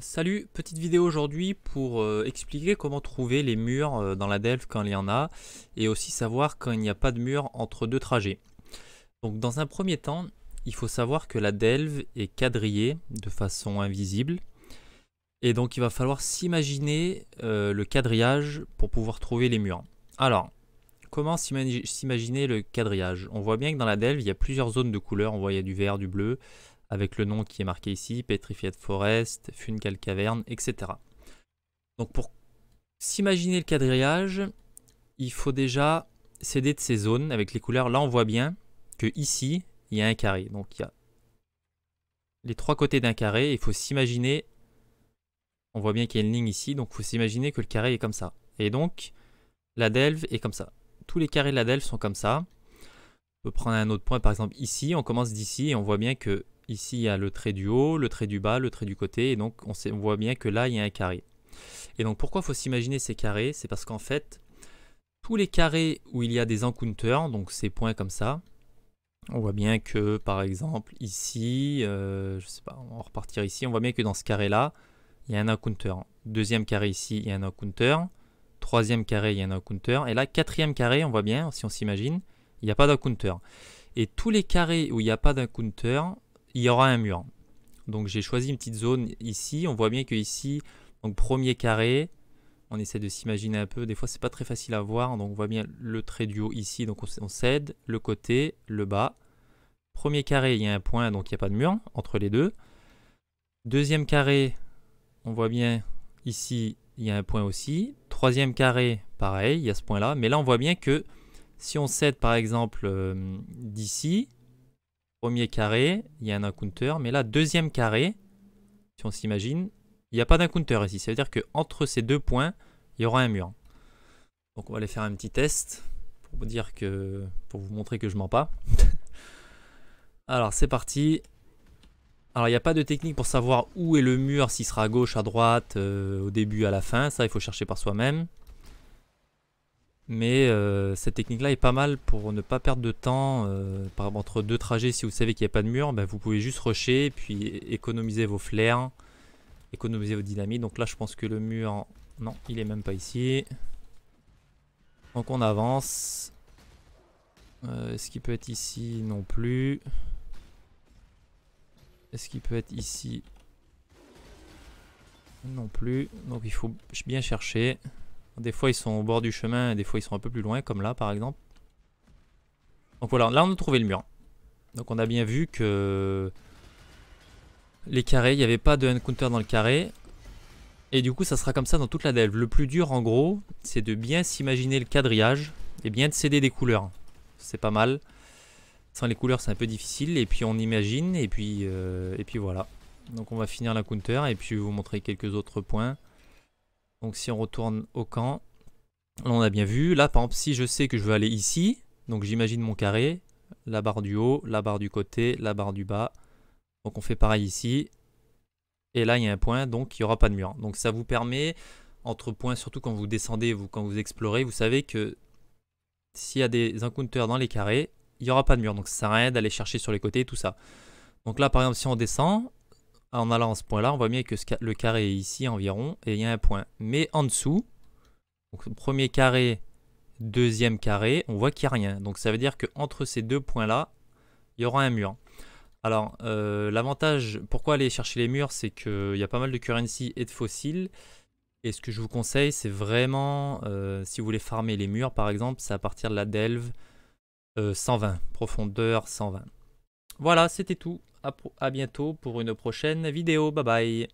Salut, petite vidéo aujourd'hui pour expliquer comment trouver les murs dans la delve quand il y en a et aussi savoir quand il n'y a pas de mur entre deux trajets. Donc dans un premier temps, il faut savoir que la delve est quadrillée de façon invisible et donc il va falloir s'imaginer le quadrillage pour pouvoir trouver les murs. Alors, comment s'imaginer le quadrillage? On voit bien que dans la delve, il y a plusieurs zones de couleurs. On voit il y a du vert, du bleu, avec le nom qui est marqué ici, Petrified Forest, Fungal Cavern, etc. Donc pour s'imaginer le quadrillage, il faut déjà s'aider de ces zones avec les couleurs. Là, on voit bien que ici, il y a un carré. Donc il y a les trois côtés d'un carré. Il faut s'imaginer, on voit bien qu'il y a une ligne ici, donc il faut s'imaginer que le carré est comme ça. Et donc, la delve est comme ça. Tous les carrés de la delve sont comme ça. On peut prendre un autre point, par exemple ici, on commence d'ici et on voit bien que ici, il y a le trait du haut, le trait du bas, le trait du côté. Et donc, on voit bien que là, il y a un carré. Et donc, pourquoi il faut s'imaginer ces carrés? C'est parce qu'en fait, tous les carrés où il y a des encounters, donc ces points comme ça, on voit bien que, par exemple, ici, je sais pas, on va repartir ici. On voit bien que dans ce carré-là, il y a un encounter. Deuxième carré ici, il y a un encounter. Troisième carré, il y a un encounter. Et là, quatrième carré, on voit bien, si on s'imagine, il n'y a pas d'encounter. Et tous les carrés où il n'y a pas d'encounter, il y aura un mur. Donc j'ai choisi une petite zone ici. On voit bien que ici, donc premier carré, on essaie de s'imaginer un peu. Des fois, c'est pas très facile à voir. Donc on voit bien le trait du haut ici. Donc on cède le côté, le bas. Premier carré, il y a un point, donc il n'y a pas de mur entre les deux. Deuxième carré, on voit bien ici, il y a un point aussi. Troisième carré, pareil, il y a ce point-là. Mais là, on voit bien que si on cède par exemple d'ici, premier carré, il y a un encounter. Mais là, deuxième carré, si on s'imagine, il n'y a pas d'encounter ici. Ça veut dire qu'entre ces deux points, il y aura un mur. Donc on va aller faire un petit test pour vous montrer que je mens pas. Alors c'est parti. Alors il n'y a pas de technique pour savoir où est le mur, s'il sera à gauche, à droite, au début, à la fin. Ça, il faut chercher par soi-même. Mais cette technique-là est pas mal pour ne pas perdre de temps. Par exemple, entre deux trajets, si vous savez qu'il n'y a pas de mur, ben, vous pouvez juste rusher, puis économiser vos flares, économiser vos dynamites. Donc là, je pense que le mur... Non, il est même pas ici. Donc on avance. Est-ce qu'il peut être ici? Non plus. Est-ce qu'il peut être ici? Non plus. Donc il faut bien chercher. Des fois ils sont au bord du chemin et des fois ils sont un peu plus loin, comme là par exemple. Donc voilà, là on a trouvé le mur. Donc on a bien vu que les carrés, il n'y avait pas de encounter dans le carré. Et du coup ça sera comme ça dans toute la delve. Le plus dur en gros, c'est de bien s'imaginer le quadrillage et bien de céder des couleurs. C'est pas mal. Sans les couleurs c'est un peu difficile. Et puis on imagine et puis voilà. Donc on va finir l'encounter et puis vous montrer quelques autres points. Donc si on retourne au camp, là on a bien vu. Là par exemple si je sais que je veux aller ici, donc j'imagine mon carré, la barre du haut, la barre du côté, la barre du bas. Donc on fait pareil ici. Et là il y a un point, donc il n'y aura pas de mur. Donc ça vous permet, entre points, surtout quand vous descendez, quand vous explorez, vous savez que s'il y a des encounters dans les carrés, il n'y aura pas de mur. Donc ça sert à rien d'aller chercher sur les côtés et tout ça. Donc là par exemple si on descend, en allant à ce point là, on voit bien que le carré est ici environ et il y a un point. Mais en dessous, donc premier carré, deuxième carré, on voit qu'il n'y a rien. Donc ça veut dire qu'entre ces deux points là, il y aura un mur. Alors l'avantage, pourquoi aller chercher les murs, c'est qu'il y a pas mal de currency et de fossiles. Et ce que je vous conseille, c'est vraiment, si vous voulez farmer les murs par exemple, c'est à partir de la delve 120, profondeur 120. Voilà, c'était tout. À bientôt pour une prochaine vidéo. Bye bye.